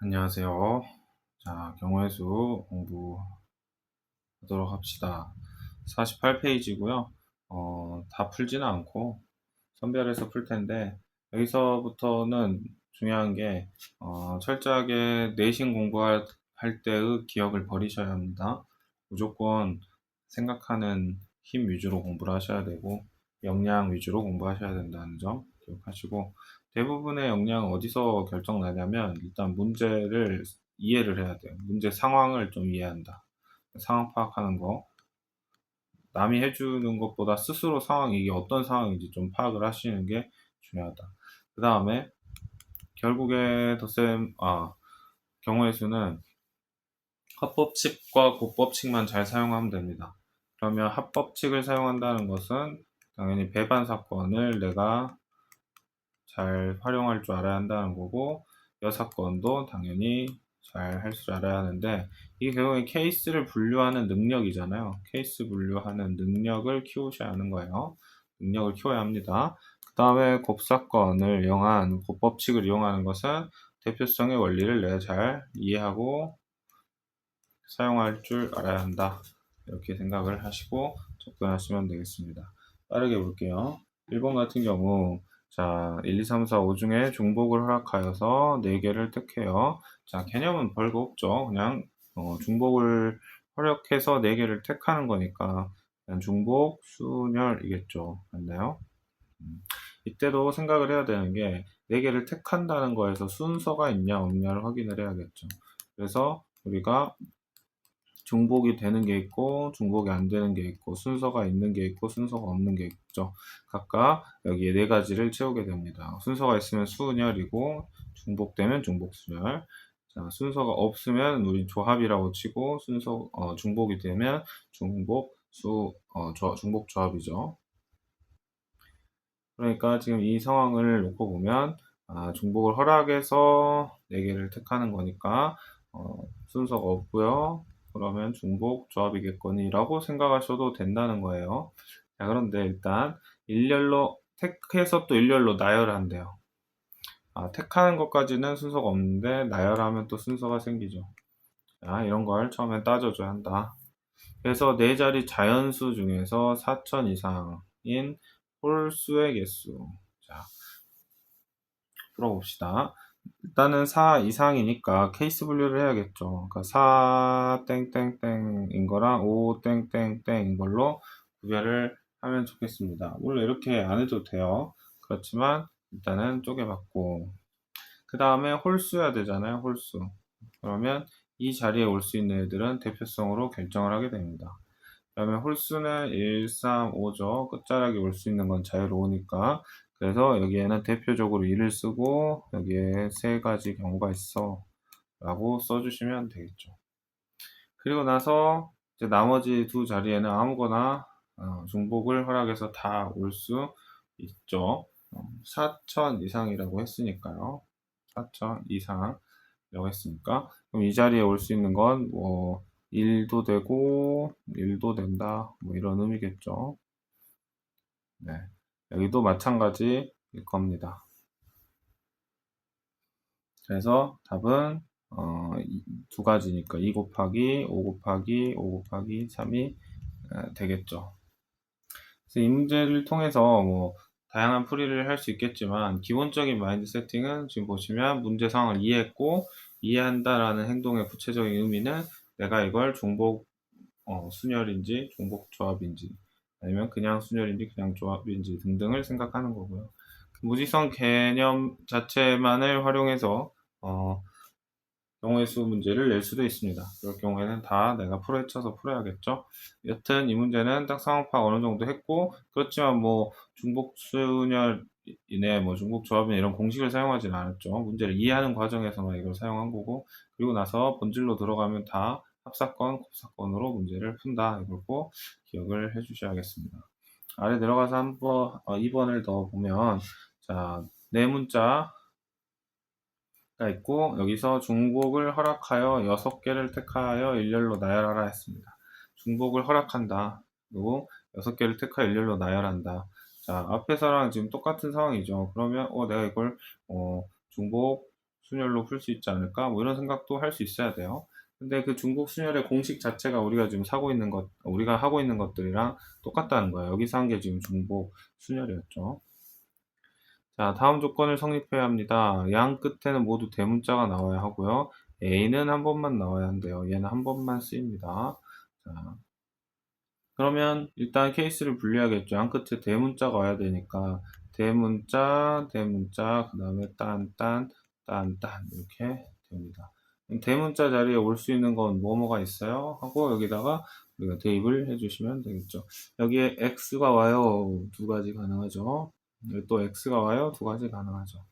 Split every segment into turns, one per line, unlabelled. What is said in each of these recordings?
안녕하세요. 자, 경우의 수 공부하도록 합시다. 48페이지고요. 다 풀지는 않고 선별해서 풀 텐데, 여기서부터는 중요한 게, 철저하게 내신 공부할 할 때의 기억을 버리셔야 합니다. 무조건 생각하는 힘 위주로 공부를 하셔야 되고, 역량 위주로 공부하셔야 된다는 점 기억하시고, 대부분의 역량은 어디서 결정나냐면, 일단 문제를 이해를 해야 돼요. 문제 상황을 좀 이해한다. 상황 파악하는 거. 남이 해주는 것보다 스스로 상황이 이게 어떤 상황인지 좀 파악을 하시는 게 중요하다. 그 다음에 결국에 경우의 수는 합법칙과 고법칙만 잘 사용하면 됩니다. 그러면 합법칙을 사용한다는 것은 당연히 배반 사건을 내가 잘 활용할 줄 알아야 한다는 거고, 여사건도 당연히 잘 할 줄 알아야 하는데, 이게 결국에 케이스를 분류하는 능력이잖아요. 케이스 분류하는 능력을 키우셔야 하는 거예요. 능력을 키워야 합니다. 그 다음에 곱사건을 이용한 곱법칙을 이용하는 것은 대표성의 원리를 내가 잘 이해하고 사용할 줄 알아야 한다. 이렇게 생각을 하시고 접근하시면 되겠습니다. 빠르게 볼게요. 1번 같은 경우, 자, 1, 2, 3, 4, 5 중에 중복을 허락하여서 4개를 택해요. 자, 개념은 별거 없죠. 그냥 중복을 허락해서 4개를 택하는 거니까 그냥 중복, 순열이겠죠. 맞나요? 이때도 생각을 해야 되는 게 4개를 택한다는 거에서 순서가 있냐 없냐를 확인을 해야겠죠. 그래서 우리가 중복이 되는 게 있고 중복이 안 되는 게 있고 순서가 있는 게 있고 순서가 없는 게 있죠. 각각 여기에 4가지를 채우게 됩니다. 순서가 있으면 수은열이고 중복되면 중복순열. 자, 순서가 없으면 우리 조합이라고 치고 중복이 되면 중복 조합이죠. 그러니까 지금 이 상황을 놓고 보면 중복을 허락해서 4개를 택하는 거니까 순서가 없고요. 그러면 중복 조합이겠거니라고 생각하셔도 된다는 거예요. 자, 그런데 일단 일렬로 택해서 또 일렬로 나열한대요. 택하는 것까지는 순서가 없는데 나열하면 또 순서가 생기죠. 자, 이런 걸 처음에 따져줘야 한다. 그래서 4자리 자연수 중에서 4천 이상인 홀수의 개수. 자, 풀어봅시다. 일단은 4 이상이니까 케이스 분류를 해야겠죠. 그러니까 4 땡땡땡인 거랑 5 땡땡땡인 걸로 구별을 하면 좋겠습니다. 물론 이렇게 안 해도 돼요. 그렇지만 일단은 쪼개봤고, 그 다음에 홀수여야 되잖아요. 홀수. 그러면 이 자리에 올 수 있는 애들은 대표성으로 결정을 하게 됩니다. 그러면 홀수는 1, 3, 5죠. 끝자락에 올 수 있는 건 자유로우니까. 그래서 여기에는 대표적으로 1을 쓰고 여기에 3가지 경우가 있어 라고 써주시면 되겠죠. 그리고 나서 이제 나머지 2자리에는 아무거나 중복을 허락해서 다 올 수 있죠. 4천 이상이라고 했으니까요. 4천 이상이라고 했으니까 그럼 이 자리에 올 수 있는 건 뭐 1도 되고 1도 된다 뭐 이런 의미겠죠. 네, 여기도 마찬가지일 겁니다. 그래서 답은 2가지니까 2 곱하기 5 곱하기 5 곱하기 3이 되겠죠. 그래서 이 문제를 통해서 뭐 다양한 풀이를 할 수 있겠지만 기본적인 마인드 세팅은 지금 보시면 문제 상황을 이해했고 이해한다라는 행동의 구체적인 의미는 내가 이걸 중복 순열인지 중복 조합인지 아니면 그냥 순열인지 그냥 조합인지 등등을 생각하는 거고요. 그 무지성 개념 자체만을 활용해서 경우의 수 문제를 낼 수도 있습니다. 그럴 경우에는 다 내가 풀어헤쳐서 풀어야겠죠. 여튼 이 문제는 딱 상황 파악 어느 정도 했고, 그렇지만 뭐 중복순열이네 뭐 중복조합이네 이런 공식을 사용하지는 않았죠. 문제를 이해하는 과정에서만 이걸 사용한 거고, 그리고 나서 본질로 들어가면 다 합사건, 곱사건으로 문제를 푼다. 이걸 꼭 기억을 해 주셔야겠습니다. 아래 내려가서 한번 2번을 더 보면, 자, 네 문자 가 있고 여기서 중복을 허락하여 6개를 택하여 일렬로 나열하라 했습니다. 중복을 허락한다. 그리고 6개를 택하여 일렬로 나열한다. 자, 앞에서랑 지금 똑같은 상황이죠. 그러면 내가 이걸 중복 순열로 풀 수 있지 않을까? 뭐 이런 생각도 할 수 있어야 돼요. 근데 그 중복 순열의 공식 자체가 우리가 지금 우리가 하고 있는 것들이랑 똑같다는 거예요. 여기서 한 게 지금 중복 순열이었죠. 자, 다음 조건을 성립해야 합니다. 양 끝에는 모두 대문자가 나와야 하고요. A는 한 번만 나와야 한대요. 얘는 한 번만 쓰입니다. 자, 그러면 일단 케이스를 분리하겠죠. 양 끝에 대문자가 와야 되니까 대문자, 대문자, 그 다음에 딴, 이렇게 됩니다. 대문자 자리에 올 수 있는 건 뭐뭐가 있어요? 하고 여기다가 우리가 대입을 해주시면 되겠죠. 여기에 x가 와요. 두 가지 가능하죠. 여기 또 x가 와요. 두 가지 가능하죠.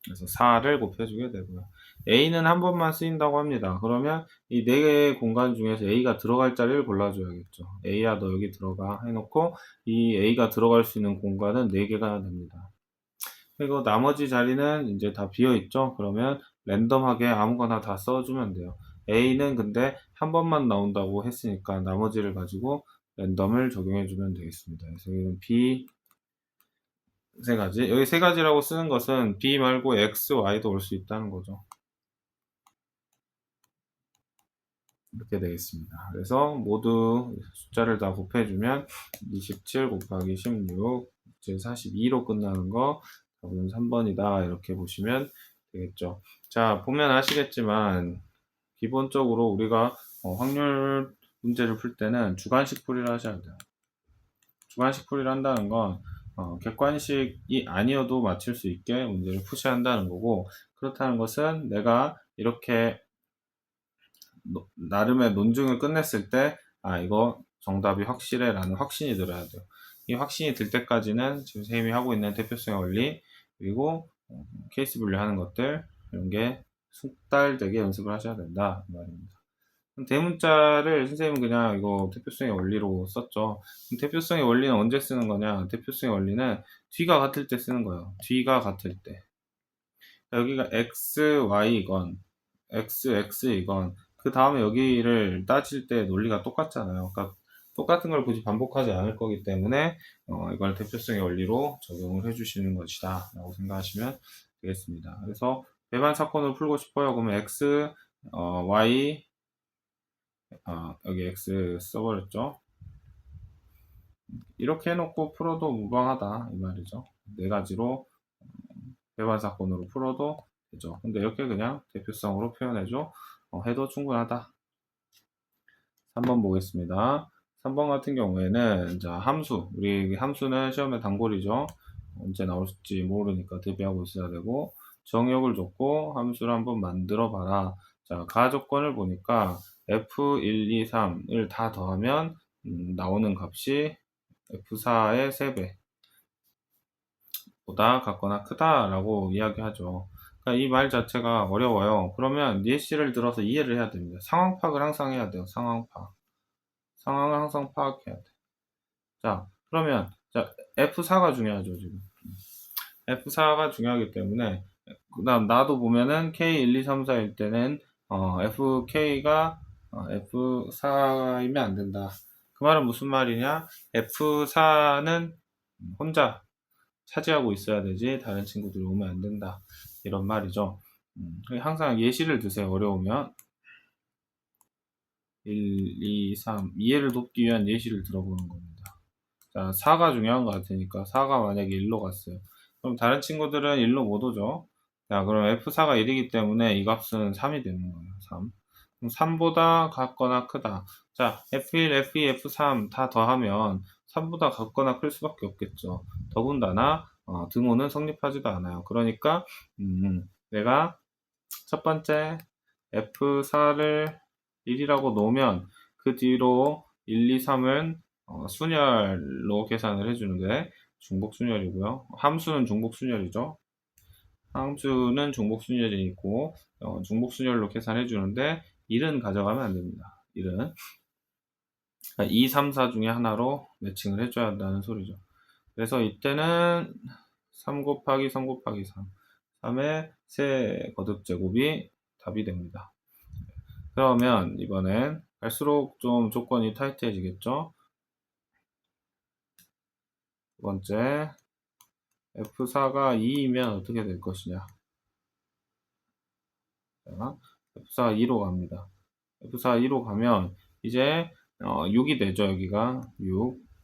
그래서 4를 곱해주게 되고요. A는 한 번만 쓰인다고 합니다. 그러면 이 네 개의 공간 중에서 A가 들어갈 자리를 골라줘야겠죠. A야 너 여기 들어가 해놓고 이 A가 들어갈 수 있는 공간은 4개가 됩니다. 그리고 나머지 자리는 이제 다 비어있죠. 그러면 랜덤하게 아무거나 다 써주면 돼요. A는 근데 한 번만 나온다고 했으니까 나머지를 가지고 랜덤을 적용해주면 되겠습니다. 그래서 여기는 B 세 가지. 여기 세 가지라고 쓰는 것은 B 말고 X, Y도 올 수 있다는 거죠. 이렇게 되겠습니다. 그래서 모두 숫자를 다 곱해주면 27 곱하기 16, 제 42로 끝나는 거 답은 3번이다. 이렇게 보시면 되겠죠. 자, 보면 아시겠지만 기본적으로 우리가 확률 문제를 풀 때는 주관식 풀이를 하셔야 돼요. 주관식 풀이를 한다는 건 객관식이 아니어도 맞출 수 있게 문제를 푸셔야 한다는 거고, 그렇다는 것은 내가 이렇게 나름의 논증을 끝냈을 때 이거 정답이 확실해 라는 확신이 들어야 돼요. 이 확신이 들 때까지는 지금 선생님이 하고 있는 대표성의 원리, 그리고 케이스 분류하는 것들, 이런 게 숙달되게 연습을 하셔야 된다 이 말입니다. 대문자를 선생님은 그냥 이거 대표성의 원리로 썼죠. 대표성의 원리는 언제 쓰는 거냐? 대표성의 원리는 뒤가 같을 때 쓰는 거예요. 뒤가 같을 때. 여기가 x, y이건 x, x이건 그 다음에 여기를 따질 때 논리가 똑같잖아요. 그러니까 똑같은 걸 굳이 반복하지 않을 거기 때문에 이걸 대표성의 원리로 적용을 해주시는 것이다 라고 생각하시면 되겠습니다. 그래서 배반 사건을 풀고 싶어요. 그러면 x, y, 여기 x 써버렸죠. 이렇게 해놓고 풀어도 무방하다 이 말이죠. 네 가지로 배반 사건으로 풀어도 되죠. 근데 이렇게 그냥 대표성으로 표현해줘 해도 충분하다. 3번 보겠습니다. 3번 같은 경우에는 자, 함수, 우리 함수는 시험에 단골이죠. 언제 나올지 모르니까 대비하고 있어야 되고, 정의역을 줬고 함수를 한번 만들어 봐라. 자, 가조건을 보니까 f1, 2, 3을 다 더하면 나오는 값이 f4의 3배 보다 같거나 크다라고 이야기하죠. 그러니까 이 말 자체가 어려워요. 그러면 예시를 들어서 이해를 해야 됩니다. 상황 파악을 항상 해야 돼요. 상황 파악. 상황을 항상 파악해야 돼. 자, 그러면 자, F4가 중요하죠, 지금. F4가 중요하기 때문에 그다음 나도 보면은 K1, 2, 3, 4일 때는 FK가 F4이면 안 된다. 그 말은 무슨 말이냐? F4는 혼자 차지하고 있어야 되지 다른 친구들이 오면 안 된다. 이런 말이죠. 항상 예시를 드세요. 어려우면 1, 2, 3 이해를 돕기 위한 예시를 들어보는 겁니다. 자, 4가 중요한 것 같으니까 4가 만약에 1로 갔어요. 그럼 다른 친구들은 1로 못 오죠. 자, 그럼 F4가 1이기 때문에 이 값은 3이 되는 거예요. 3. 그럼 3보다 같거나 크다. 자, F1, F2, F3 다 더하면 3보다 같거나 클 수밖에 없겠죠. 더군다나 등호는 성립하지도 않아요. 그러니까 내가 첫 번째 F4를 1이라고 놓으면 그 뒤로 1, 2, 3은 순열로 계산을 해주는데 중복순열이고요. 함수는 중복순열이죠. 함수는 중복순열이 있고 중복순열로 계산해 주는데 1은 가져가면 안 됩니다. 1은 2, 3, 4 중에 하나로 매칭을 해줘야 한다는 소리죠. 그래서 이때는 3 곱하기 3 곱하기 3 3의 세 거듭 제곱이 답이 됩니다. 그러면 이번엔 갈수록 좀 조건이 타이트해지겠죠. 두 번째 F4가 2이면 어떻게 될 것이냐. 자, F4 2로 갑니다. F4 2로 가면 이제 6이 되죠. 여기가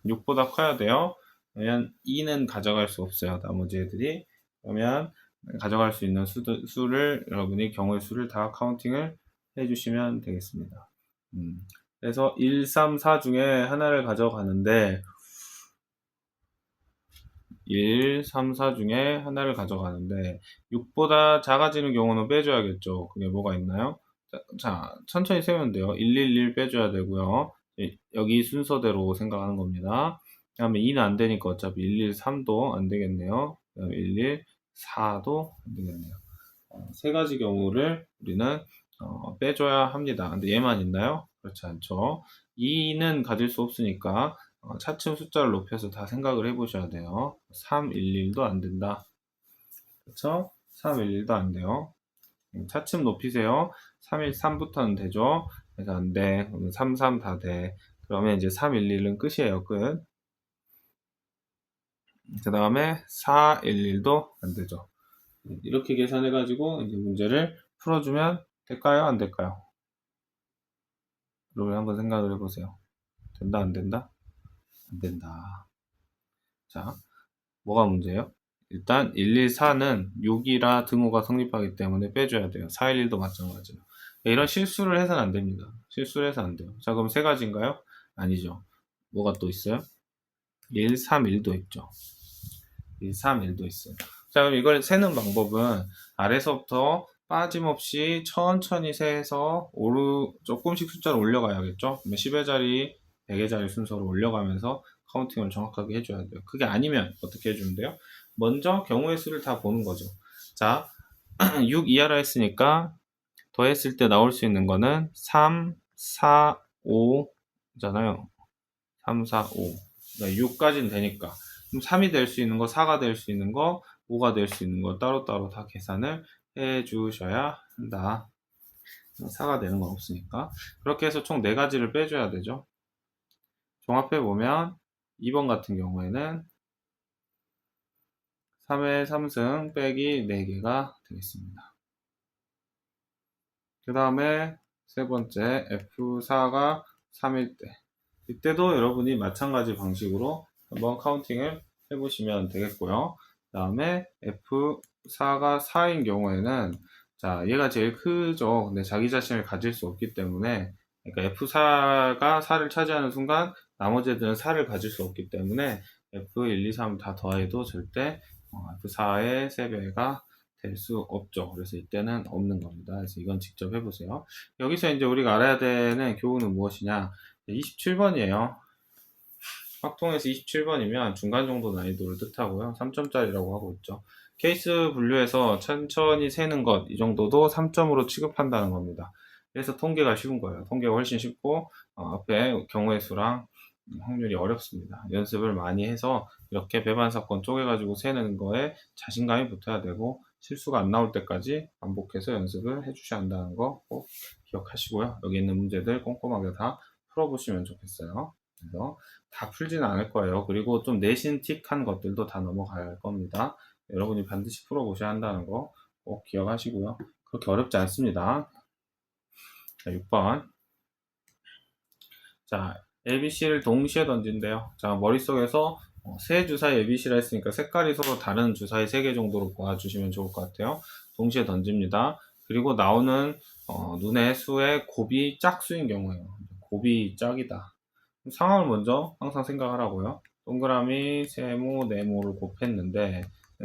6보다 커야 돼요. 그러면 2는 가져갈 수 없어요. 나머지 애들이. 그러면 가져갈 수 있는 수를 여러분이 경우의 수를 다 카운팅을 해주시면 되겠습니다. 그래서 1, 3, 4 중에 하나를 가져가는데 1, 3, 4 중에 하나를 가져가는데 6보다 작아지는 경우는 빼줘야겠죠. 그게 뭐가 있나요? 자, 천천히 세우면 돼요. 111 빼줘야 되고요. 여기 순서대로 생각하는 겁니다. 그 다음에 2는 안 되니까 어차피 113도 안 되겠네요. 그 다음에 114도 안 되겠네요. 세 가지 경우를 우리는 빼줘야 합니다. 근데 얘만 있나요? 그렇지 않죠. 2는 가질 수 없으니까 차츰 숫자를 높여서 다 생각을 해보셔야 돼요. 311도 안 된다. 그렇죠? 311도 안 돼요. 차츰 높이세요. 313부터는 되죠. 그래서 안 돼. 33 다 돼. 그러면 이제 311은 끝이에요. 끝. 그 다음에 411도 안 되죠. 이렇게 계산해가지고 이제 문제를 풀어주면 될까요? 안 될까요? 여러분 한번 생각을 해보세요. 된다, 안 된다? 안 된다. 자, 뭐가 문제예요? 일단 114는 6이라 등호가 성립하기 때문에 빼줘야 돼요. 411도 마찬가지예요. 이런 실수를 해서는 안 됩니다. 실수를 해서 안 돼요. 자, 그럼 세 가지인가요? 아니죠. 뭐가 또 있어요? 131도 있죠. 131도 있어요. 자, 그럼 이걸 세는 방법은 아래서부터 빠짐없이 천천히 세서 조금씩 숫자를 올려가야겠죠. 10의 자리, 100의 자리 순서로 올려가면서 카운팅을 정확하게 해줘야 돼요. 그게 아니면 어떻게 해주면 돼요? 먼저 경우의 수를 다 보는 거죠. 자, 6 이하라 했으니까 더했을 때 나올 수 있는 거는 3, 4, 5잖아요. 3, 4, 5. 그러니까 6까지는 되니까. 그럼 3이 될 수 있는 거, 4가 될 수 있는 거, 5가 될 수 있는 거 따로따로 다 계산을 해 주셔야 한다. 4가 되는 건 없으니까. 그렇게 해서 총 4가지를 빼줘야 되죠. 종합해보면 2번 같은 경우에는 3의 3승 빼기 4개가 되겠습니다. 그 다음에 세 번째 F4가 3일 때 이때도 여러분이 마찬가지 방식으로 한번 카운팅을 해보시면 되겠고요. 그 다음에 F4가 4인 경우에는 자 얘가 제일 크죠. 근데 자기 자신을 가질 수 없기 때문에 그러니까 F4가 4를 차지하는 순간 나머지 애들은 4를 가질 수 없기 때문에 F1, 2, 3 다 더해도 절대 F4의 3배가 될 수 없죠. 그래서 이때는 없는 겁니다. 그래서 이건 직접 해보세요. 여기서 이제 우리가 알아야 되는 교훈은 무엇이냐? 27번이에요. 확통에서 27번이면 중간 정도 난이도를 뜻하고요. 3점짜리라고 하고 있죠. 케이스 분류에서 천천히 세는 것, 이 정도도 3점으로 취급한다는 겁니다. 그래서 통계가 쉬운 거예요. 통계가 훨씬 쉽고, 앞에 경우의 수랑 확률이 어렵습니다. 연습을 많이 해서 이렇게 배반 사건 쪼개가지고 세는 거에 자신감이 붙어야 되고, 실수가 안 나올 때까지 반복해서 연습을 해주셔야 한다는 거 꼭 기억하시고요. 여기 있는 문제들 꼼꼼하게 다 풀어보시면 좋겠어요. 그래서 다 풀지는 않을 거예요. 그리고 좀 내신 틱한 것들도 다 넘어갈 겁니다. 여러분이 반드시 풀어보셔야 한다는 거 꼭 기억하시고요. 그렇게 어렵지 않습니다. 자, 6번. 자, ABC를 동시에 던진대요. 자, 머릿속에서 세 주사위 ABC라 했으니까 색깔이 서로 다른 주사위 3개 정도로 보아주시면 좋을 것 같아요. 동시에 던집니다. 그리고 나오는 눈의 수의 곱이 짝수인 경우에요. 곱이 짝이다. 상황을 먼저 항상 생각하라고요. 동그라미, 세모, 네모를 곱했는데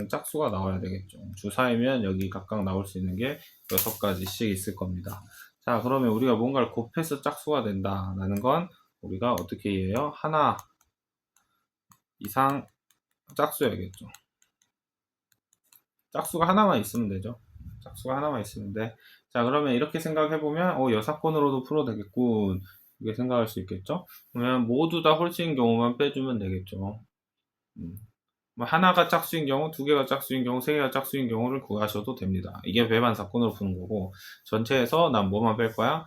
짝수가 나와야 되겠죠. 주사위면 여기 각각 나올 수 있는 게 6가지씩 있을 겁니다. 자, 그러면 우리가 뭔가를 곱해서 짝수가 된다라는 건 우리가 어떻게 이해해요? 하나 이상 짝수여야겠죠. 짝수가 하나만 있으면 되죠. 짝수가 하나만 있으면 돼. 자, 그러면 이렇게 생각해보면 여사건으로도 풀어도 되겠군. 이렇게 생각할 수 있겠죠. 그러면 모두 다 홀수인 경우만 빼주면 되겠죠. 뭐 하나가 짝수인 경우, 2개가 짝수인 경우, 3개가 짝수인 경우를 구하셔도 됩니다. 이게 배반 사건으로 푸는 거고, 전체에서 난 뭐만 뺄 거야?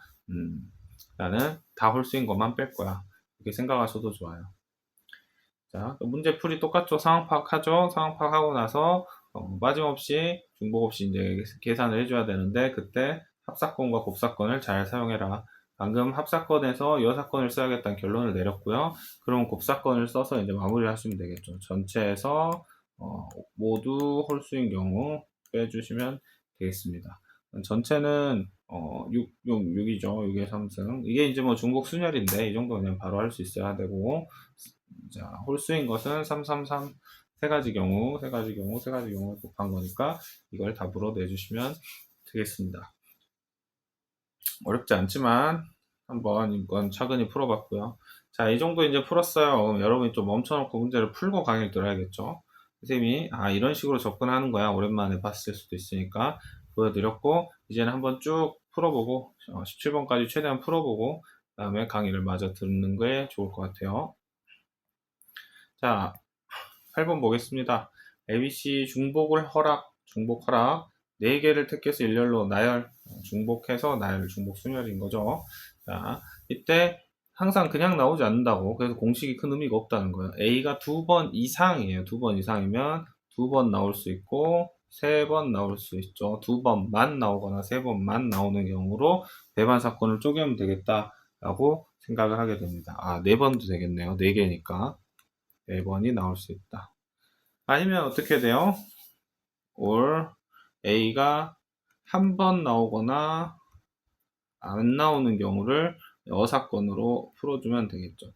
나는 다 홀수인 것만 뺄 거야. 이렇게 생각하셔도 좋아요. 자, 문제 풀이 똑같죠? 상황 파악하죠? 상황 파악하고 나서 빠짐없이 중복 없이 이제 계산을 해줘야 되는데 그때 합사건과 곱사건을 잘 사용해라. 방금 합사건에서 여사건을 써야겠다는 결론을 내렸고요. 그럼 곱사건을 써서 이제 마무리를 하시면 되겠죠. 전체에서 모두 홀수인 경우 빼주시면 되겠습니다. 전체는 6이죠. 6의 3승. 이게 이제 뭐 중복 순열인데 이 정도 그냥 바로 할 수 있어야 되고, 자, 홀수인 것은 3, 3, 3 세 가지 경우 곱한 거니까 이걸 답으로 내주시면 되겠습니다. 어렵지 않지만 한번 이건 차근히 풀어봤고요. 자, 이 정도 이제 풀었어요. 그럼 여러분이 좀 멈춰놓고 문제를 풀고 강의를 들어야겠죠. 선생님이 이런 식으로 접근하는 거야. 오랜만에 봤을 수도 있으니까 보여드렸고, 이제는 한번 쭉 풀어보고 17번까지 최대한 풀어보고 그 다음에 강의를 마저 듣는 게 좋을 것 같아요. 자, 8번 보겠습니다. ABC 중복 허락 4개를 택해서 일렬로 나열, 중복해서 나열, 중복 순열인 거죠. 자, 이때 항상 그냥 나오지 않는다고. 그래서 공식이 큰 의미가 없다는 거예요. A가 2번 이상이에요. 2번 이상이면 2번 나올 수 있고 3번 나올 수 있죠. 2번만 나오거나 3번만 나오는 경우로 배반 사건을 쪼개면 되겠다라고 생각을 하게 됩니다. 4번도 되겠네요. 4개니까 4번이 나올 수 있다. 아니면 어떻게 돼요? or A가 한 번 나오거나 안 나오는 경우를 여사건으로 풀어주면 되겠죠.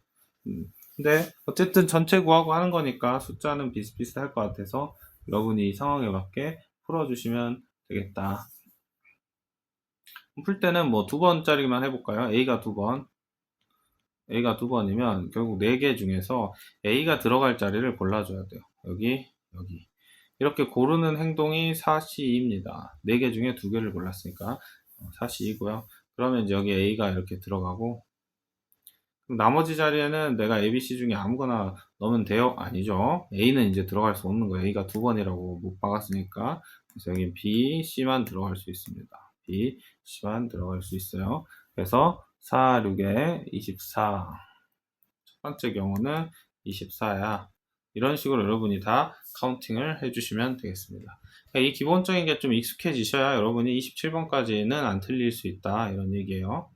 근데 어쨌든 전체 구하고 하는 거니까 숫자는 비슷비슷할 것 같아서 여러분이 이 상황에 맞게 풀어주시면 되겠다. 풀 때는 뭐 2번짜리만 해볼까요? A가 2번이면 결국 4개 중에서 A가 들어갈 자리를 골라줘야 돼요. 여기. 이렇게 고르는 행동이 사시입니다. 4개 중에 2개를 골랐으니까 사시이고요. 그러면 이제 여기 A가 이렇게 들어가고, 나머지 자리에는 내가 A, B, C 중에 아무거나 넣으면 돼요? 아니죠. A는 이제 들어갈 수 없는 거예요. A가 2번이라고 못 박았으니까. 그래서 여기 B, C만 들어갈 수 있습니다. B, C만 들어갈 수 있어요. 그래서 4, 6에 24. 첫 번째 경우는 24야. 이런 식으로 여러분이 다 카운팅을 해주시면 되겠습니다. 이 기본적인 게 좀 익숙해지셔야 여러분이 27번까지는 안 틀릴 수 있다. 이런 얘기예요.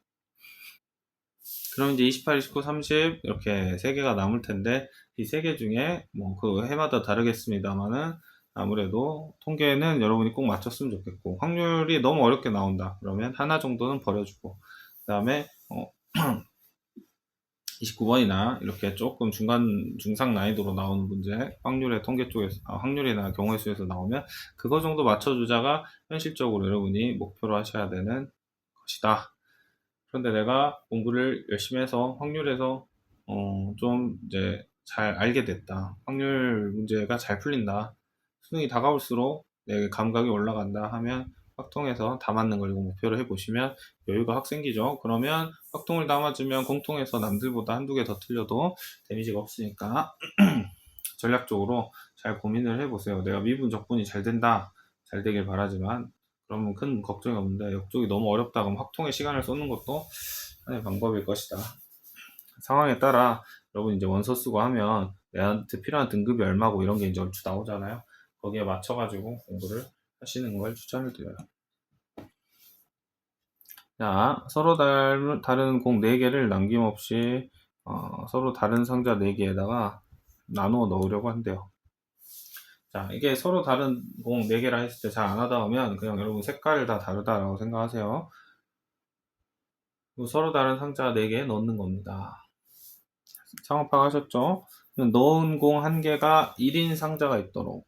그럼 이제 28, 29, 30 이렇게 3개가 남을 텐데 이 3개 중에 뭐 그 해마다 다르겠습니다만은 아무래도 통계는 여러분이 꼭 맞췄으면 좋겠고, 확률이 너무 어렵게 나온다 그러면 하나 정도는 버려주고, 그 다음에 29번이나 이렇게 조금 중상 난이도로 나오는 문제, 확률의 통계 쪽에서, 확률이나 경우의 수에서 나오면 그거 정도 맞춰주자가 현실적으로 여러분이 목표로 하셔야 되는 것이다. 그런데 내가 공부를 열심히 해서 확률에서 좀 이제 잘 알게 됐다. 확률 문제가 잘 풀린다. 수능이 다가올수록 내 감각이 올라간다 하면 확통에서 다 맞는 걸 목표로 해보시면 여유가 확 생기죠. 그러면 확통을 다 맞으면 공통에서 남들보다 한두 개 더 틀려도 데미지가 없으니까 전략적으로 잘 고민을 해보세요. 내가 미분 적분이 잘 된다. 잘 되길 바라지만 그러면 큰 걱정이 없는데 역쪽이 너무 어렵다 그럼 확통에 시간을 쏟는 것도 하나의 방법일 것이다. 상황에 따라 여러분 이제 원서 쓰고 하면 내한테 필요한 등급이 얼마고 이런 게 이제 얼추 나오잖아요. 거기에 맞춰가지고 공부를 하시는 걸 추천을 드려요. 자, 서로 다른 공 4개를 남김없이 서로 다른 상자 4개에다가 나누어 넣으려고 한대요. 자, 이게 서로 다른 공 4개라 했을 때 잘 안 하다 보면 그냥 여러분 색깔 다 다르다라고 생각하세요. 서로 다른 상자 4개 넣는 겁니다. 상황 파악하셨죠? 넣은 공 1개가 1인 상자가 있도록.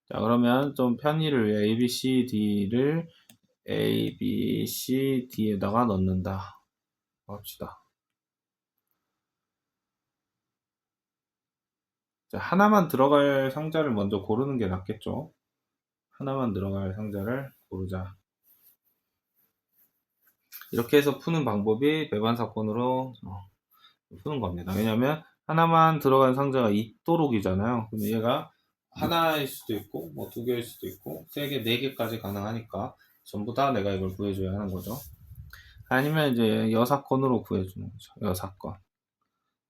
자, 그러면 좀 편의를 위해 A, B, C, D를 A, B, C, D에다가 넣는다. 합시다. 자, 하나만 들어갈 상자를 먼저 고르는 게 낫겠죠? 하나만 들어갈 상자를 고르자. 이렇게 해서 푸는 방법이 배반 사건으로 푸는 겁니다. 왜냐면 하나만 들어간 상자가 있도록이잖아요. 그럼 얘가 하나일 수도 있고 뭐 2개일 수도 있고 3개, 4개까지 가능하니까 전부 다 내가 이걸 구해줘야 하는 거죠. 아니면 이제 여사건으로 구해주는 거죠.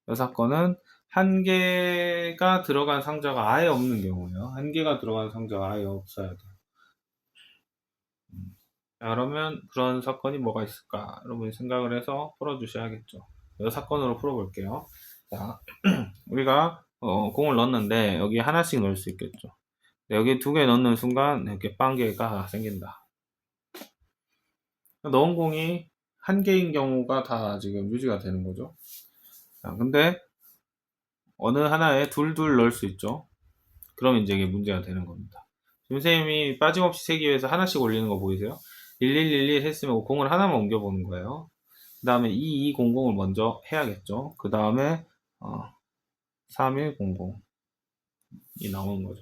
여사건은 한 개가 들어간 상자가 아예 없는 경우예요. 한 개가 들어간 상자가 아예 없어야 돼요. 자, 그러면 그런 사건이 뭐가 있을까? 여러분이 생각을 해서 풀어주셔야겠죠. 이 사건으로 풀어볼게요. 자, 우리가 공을 넣었는데 여기 하나씩 넣을 수 있겠죠. 여기 2개 넣는 순간 이렇게 빵개가 생긴다. 넣은 공이 1개인 경우가 다 지금 유지가 되는 거죠. 자, 근데 어느 하나에 둘둘 넣을 수 있죠. 그럼 이제 이게 문제가 되는 겁니다. 지금 선생님이 빠짐없이 세기 위해서 하나씩 올리는 거 보이세요? 1111 했으면 공을 하나만 옮겨보는 거예요. 그 다음에 2200을 먼저 해야겠죠. 그 다음에 3100이 나오는 거죠.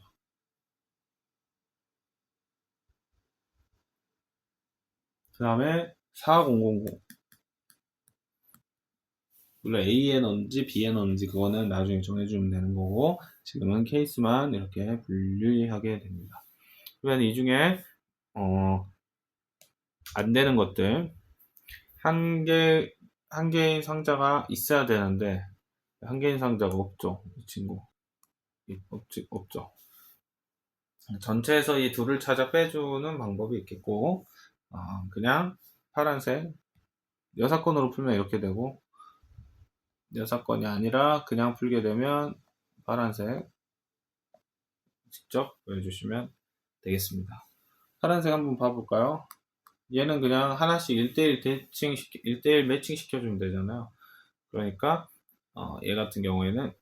그 다음에 4000. 물론 A에 넣는지 B에 넣는지 그거는 나중에 정해주면 되는 거고, 지금은 케이스만 이렇게 분류하게 됩니다. 그러면 이 중에 안 되는 것들, 한 개인 상자가 있어야 되는데 한 개인 상자가 없죠. 이 친구 없죠. 전체에서 이 둘을 찾아 빼주는 방법이 있겠고, 그냥 파란색 여사건으로 풀면 이렇게 되고, 여사건이 아니라 그냥 풀게 되면 파란색 직접 보여주시면 되겠습니다. 파란색 한번 봐볼까요? 얘는 그냥 하나씩 1대1 매칭 시켜주면 되잖아요. 그러니까 얘 같은 경우에는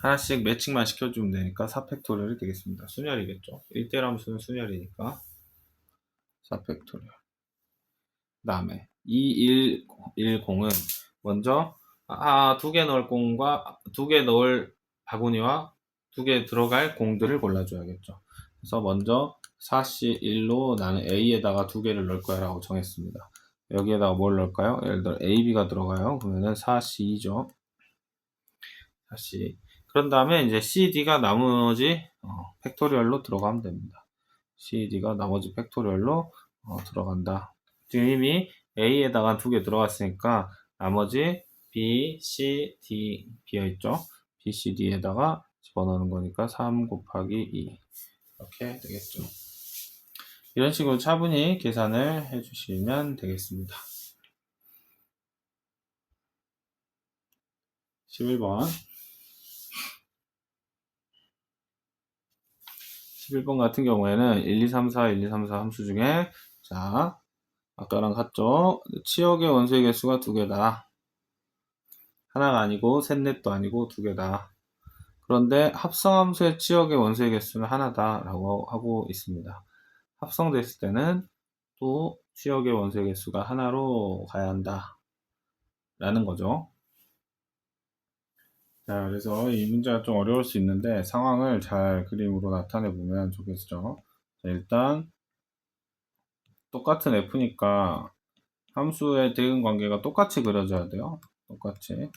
하나씩 매칭만 시켜주면 되니까 4팩토리얼이 되겠습니다. 순열이겠죠. 1대1 함수는 순열이니까 4팩토리얼. 그 다음에 2110은 먼저 2개 넣을 공과 2개 넣을 바구니와 2개 들어갈 공들을 골라줘야겠죠. 그래서 먼저 4C1로 나는 A에다가 2개를 넣을 거야 라고 정했습니다. 여기에다가 뭘 넣을까요? 예를 들어 AB가 들어가요. 그러면은 4C2죠. 4C. 그런 다음에 이제 CD가 나머지 팩토리얼로 들어가면 됩니다. CD가 나머지 팩토리얼로 들어간다. 지금 이미 A에다가 2개 들어갔으니까 나머지 B, C, D 비어있죠. B, C, D에다가 집어넣는 거니까 3 곱하기 2 이렇게 되겠죠. 이런 식으로 차분히 계산을 해주시면 되겠습니다. 11번 11번 같은 경우에는 1, 2, 3, 4, 1, 2, 3, 4 함수 중에 자 아까랑 같죠? 치역의 원소의 개수가 2개다. 하나가 아니고 셋넷도 아니고 2개다. 그런데 합성함수의 치역의 원소의 개수는 하나다 라고 하고 있습니다. 합성됐을 때는 또 치역의 원소의 개수가 하나로 가야 한다 라는 거죠. 자, 그래서 이 문제가 좀 어려울 수 있는데 상황을 잘 그림으로 나타내 보면 좋겠죠. 자, 일단 똑같은 F니까 함수의 대응 관계가 똑같이 그려져야 돼요. 똑같이.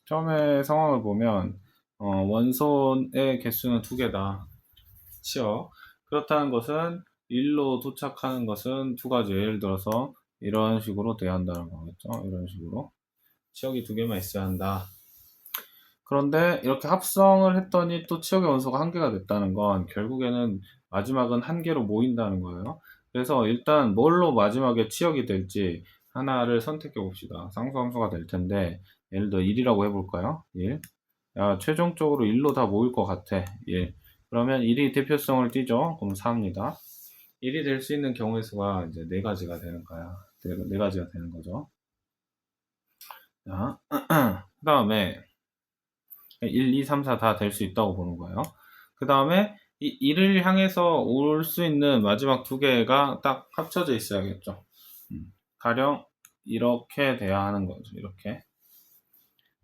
처음에 상황을 보면 원소의 개수는 2개다. 치역. 그렇다는 것은 1로 도착하는 것은 2가지. 예를 들어서 이런 식으로 돼야 한다는 거겠죠. 이런 식으로. 치역이 2개만 있어야 한다. 그런데 이렇게 합성을 했더니 또 치역의 원소가 1개가 됐다는 건 결국에는 마지막은 1개로 모인다는 거예요. 그래서 일단 뭘로 마지막에 치역이 될지 하나를 선택해 봅시다. 상수함수가 될 텐데 예를 들어 1이라고 해볼까요? 1. 야, 최종적으로 1로 다 모일 것 같아. 1. 그러면 1이 대표성을 띠죠. 그럼 4입니다. 1이 될 수 있는 경우의 수가 이제 4가지가 되는 거야. 4가지가 되는 거죠. 자, 그 다음에 1, 2, 3, 4 다 될 수 있다고 보는 거예요. 그 다음에 이 1을 향해서 올 수 있는 마지막 2개가 딱 합쳐져 있어야겠죠. 가령 이렇게 돼야 하는 거죠. 이렇게.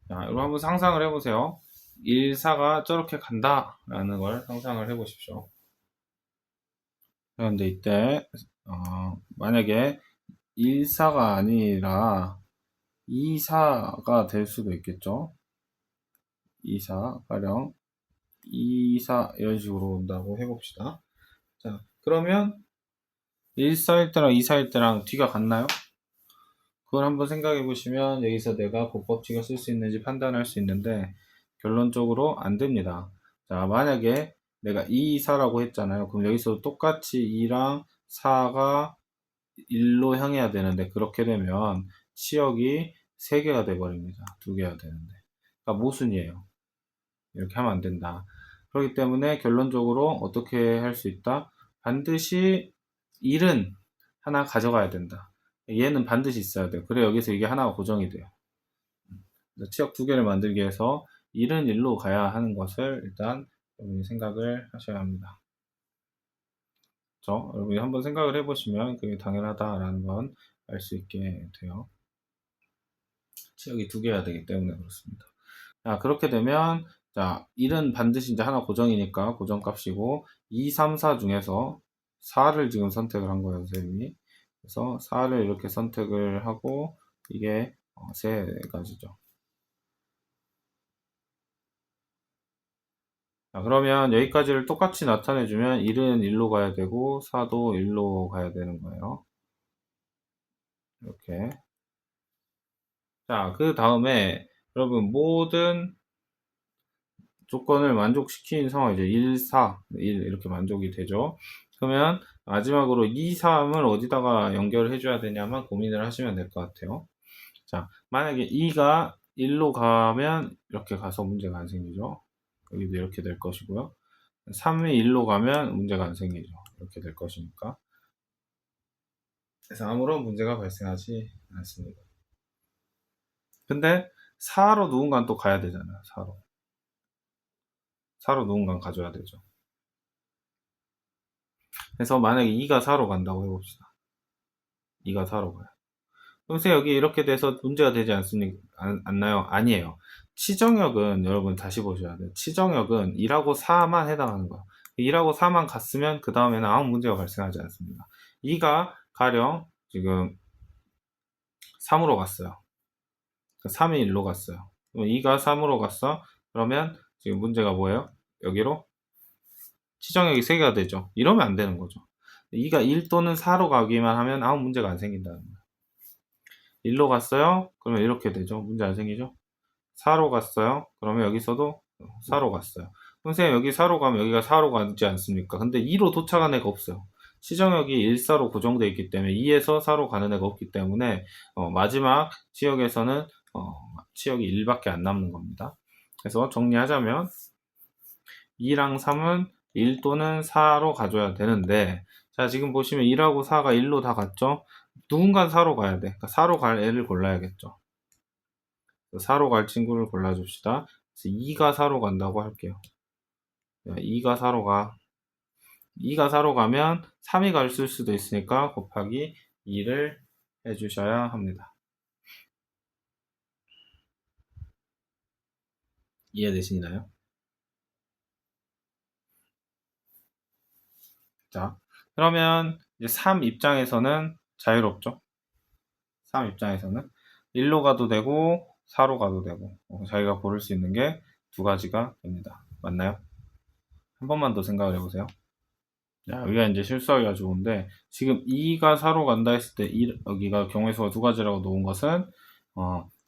자, 이거 한번 상상을 해보세요. 1, 4가 저렇게 간다 라는 걸 상상을 해보십시오. 그런데 이때 만약에 1, 4가 아니라 2, 4가 될 수도 있겠죠. 2, 4 가령 2, 4 이런 식으로 온다고 해봅시다. 자, 그러면 1, 4일 때랑 2, 4일 때랑 뒤가 같나요? 그걸 한번 생각해 보시면 여기서 내가 곱법칙을 쓸 수 있는지 판단할 수 있는데 결론적으로 안 됩니다. 자, 만약에 내가 2, 4라고 했잖아요. 그럼 여기서 똑같이 2랑 4가 1로 향해야 되는데 그렇게 되면 치역이 3개가 돼 버립니다. 2개가 되는데. 그러니까 모순이에요. 이렇게 하면 안 된다. 그렇기 때문에 결론적으로 어떻게 할 수 있다? 반드시 1은 하나 가져가야 된다. 얘는 반드시 있어야 돼요. 그래 여기서 이게 하나가 고정이 돼요. 치역 2개를 만들기 위해서 1은 1로 가야 하는 것을 일단 여러분이 생각을 하셔야 합니다. 그렇죠? 여러분이 한번 생각을 해보시면 그게 당연하다라는 건 알 수 있게 돼요. 치역이 2개여야 되기 때문에 그렇습니다. 자, 그렇게 되면 자, 1은 반드시 이제 하나 고정이니까 고정값이고 2, 3, 4 중에서 4를 지금 선택을 한 거예요, 선생님이. 그래서 4를 이렇게 선택을 하고 이게 세 가지죠. 자, 그러면 여기까지를 똑같이 나타내주면 1은 1로 가야 되고 4도 1로 가야 되는 거예요. 이렇게. 자, 그 다음에 여러분 모든 조건을 만족시킨 상황이죠. 1, 4, 1 이렇게 만족이 되죠. 그러면 마지막으로 2, 3을 어디다가 연결을 해줘야 되냐만 고민을 하시면 될 것 같아요. 자, 만약에 2가 1로 가면 이렇게 가서 문제가 안 생기죠. 여기도 이렇게 될 것이고요. 3이 1로 가면 문제가 안 생기죠. 이렇게 될 것이니까. 그래서 아무런 문제가 발생하지 않습니다. 근데 4로 누군가는 또 가야 되잖아요. 4로. 4로 누군가는 가져야 되죠. 그래서 만약에 2가 4로 간다고 해봅시다. 2가 4로 가요. 그럼 여기 이렇게 돼서 문제가 되지 않나요? 아니에요. 치정역은 여러분 다시 보셔야 돼요. 치정역은 2하고 4만 해당하는 거예요. 2하고 4만 갔으면 그 다음에는 아무 문제가 발생하지 않습니다. 2가 가령 지금 3으로 갔어요. 3이 1로 갔어요. 그럼 2가 3으로 갔어. 그러면 지금 문제가 뭐예요? 여기로 치정역이 3개가 되죠. 이러면 안 되는 거죠. 2가 1 또는 4로 가기만 하면 아무 문제가 안 생긴다는 거예요. 1로 갔어요? 그러면 이렇게 되죠. 문제 안 생기죠? 4로 갔어요? 그러면 여기서도 4로 갔어요. 선생님 여기 4로 가면 여기가 4로 가지 않습니까? 근데 2로 도착한 애가 없어요. 시정역이 1, 4로 고정되어 있기 때문에 2에서 4로 가는 애가 없기 때문에 마지막 지역에서는 치역이 1밖에 안 남는 겁니다. 그래서 정리하자면 2랑 3은 1 또는 4로 가져야 되는데 자 지금 보시면 1하고 4가 1로 다 갔죠? 누군가 4로 가야 돼. 그러니까 4로 갈 애를 골라야겠죠. 4로 갈 친구를 골라줍시다. 그래서 2가 4로 간다고 할게요. 2가 4로 가. 2가 4로 가면 3이 갈 수도 있으니까 곱하기 2를 해주셔야 합니다. 이해되시나요? 자, 그러면 이제 3 입장에서는 자유롭죠? 3 입장에서는 1로 가도 되고 4로 가도 되고 자기가 고를 수 있는 게 두 가지가 됩니다. 맞나요? 한 번만 더 생각을 해보세요. 자, 여기가 이제 실수하기가 좋은데 지금 2가 4로 간다 했을 때 여기가 경우의 수가 두 가지라고 놓은 것은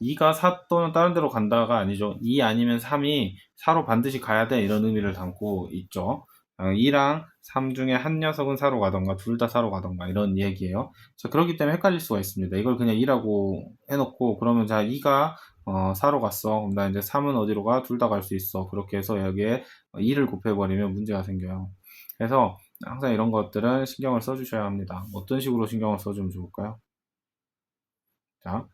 2가 4 또는 다른 데로 간다가 아니죠. 2 아니면 3이 4로 반드시 가야 돼 이런 의미를 담고 있죠. 2랑 3 중에 한 녀석은 4로 가던가 둘 다 4로 가던가 이런 얘기예요. 자, 그렇기 때문에 헷갈릴 수가 있습니다. 이걸 그냥 2라고 해놓고 그러면 자 2가 4로 갔어. 그럼 나 이제 3은 어디로 가? 둘 다 갈 수 있어. 그렇게 해서 여기에 2를 곱해버리면 문제가 생겨요. 그래서 항상 이런 것들은 신경을 써주셔야 합니다. 어떤 식으로 신경을 써주면 좋을까요? 자,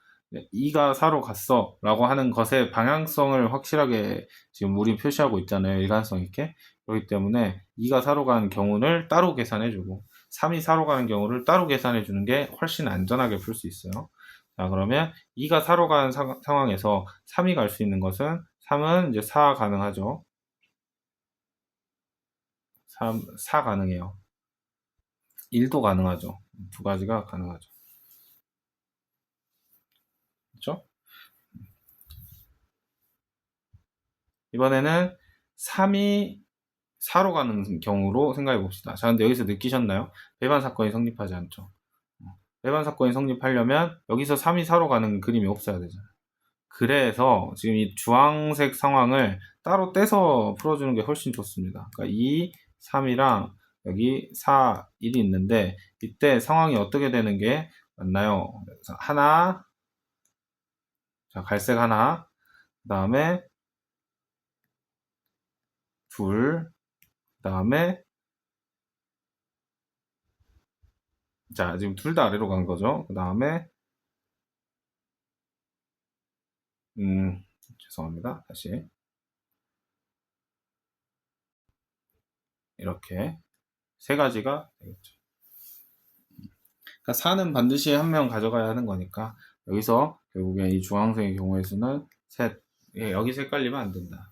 2가 4로 갔어 라고 하는 것의 방향성을 확실하게 지금 우리 표시하고 있잖아요. 일관성 있게. 그렇기 때문에 2가 4로 가는 경우를 따로 계산해주고 3이 4로 가는 경우를 따로 계산해주는 게 훨씬 안전하게 풀 수 있어요. 자, 그러면 2가 4로 가는 상황에서 3이 갈 수 있는 것은 3은 이제 4 가능하죠. 4 가능해요. 1도 가능하죠. 두 가지가 가능하죠. 그렇죠? 이번에는 3이 4로 가는 경우로 생각해 봅시다. 자, 근데 여기서 느끼셨나요? 배반 사건이 성립하지 않죠. 배반 사건이 성립하려면 여기서 3이 4로 가는 그림이 없어야 되잖아요. 그래서 지금 이 주황색 상황을 따로 떼서 풀어주는 게 훨씬 좋습니다. 그러니까 2, 3이랑 여기 4, 1이 있는데 이때 상황이 어떻게 되는 게 맞나요? 그래서 하나, 자 갈색 하나, 그 다음에 둘, 그 다음에 자 지금 둘 다 아래로 간 거죠. 그 다음에 죄송합니다. 다시 이렇게 세 가지가 되겠죠. 그러니까 4는 반드시 한 명 가져가야 하는 거니까 여기서 결국에 이 주황색의 경우의 수는 셋. 예, 여기서 헷갈리면 안 된다.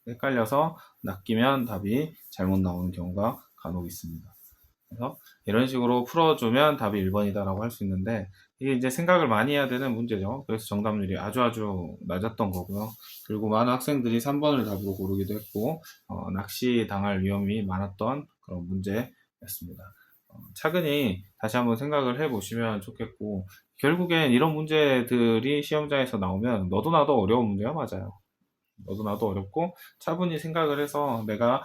헷갈려서 낚이면 답이 잘못 나오는 경우가 간혹 있습니다. 그래서 이런 식으로 풀어주면 답이 1번이다라고 할 수 있는데 이게 이제 생각을 많이 해야 되는 문제죠. 그래서 정답률이 아주 낮았던 거고요. 그리고 많은 학생들이 3번을 답으로 고르기도 했고 낚시 당할 위험이 많았던 그런 문제였습니다. 차근히 다시 한번 생각을 해 보시면 좋겠고 결국엔 이런 문제들이 시험장에서 나오면 너도 나도 어려운 문제가 맞아요. 너도 나도 어렵고 차분히 생각을 해서 내가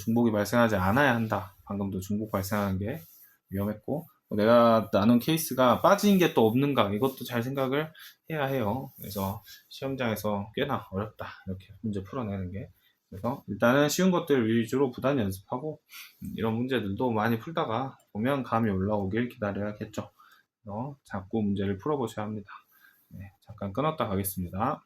중복이 발생하지 않아야 한다. 방금도 중복 발생한 게 위험했고 내가 나눈 케이스가 빠진 게 또 없는가 이것도 잘 생각을 해야 해요. 그래서 시험장에서 꽤나 어렵다 이렇게 문제 풀어내는 게. 그래서 일단은 쉬운 것들 위주로 부단 연습하고 이런 문제들도 많이 풀다가 보면 감이 올라오길 기다려야겠죠. 그래서 자꾸 문제를 풀어보셔야 합니다. 네, 잠깐 끊었다 가겠습니다.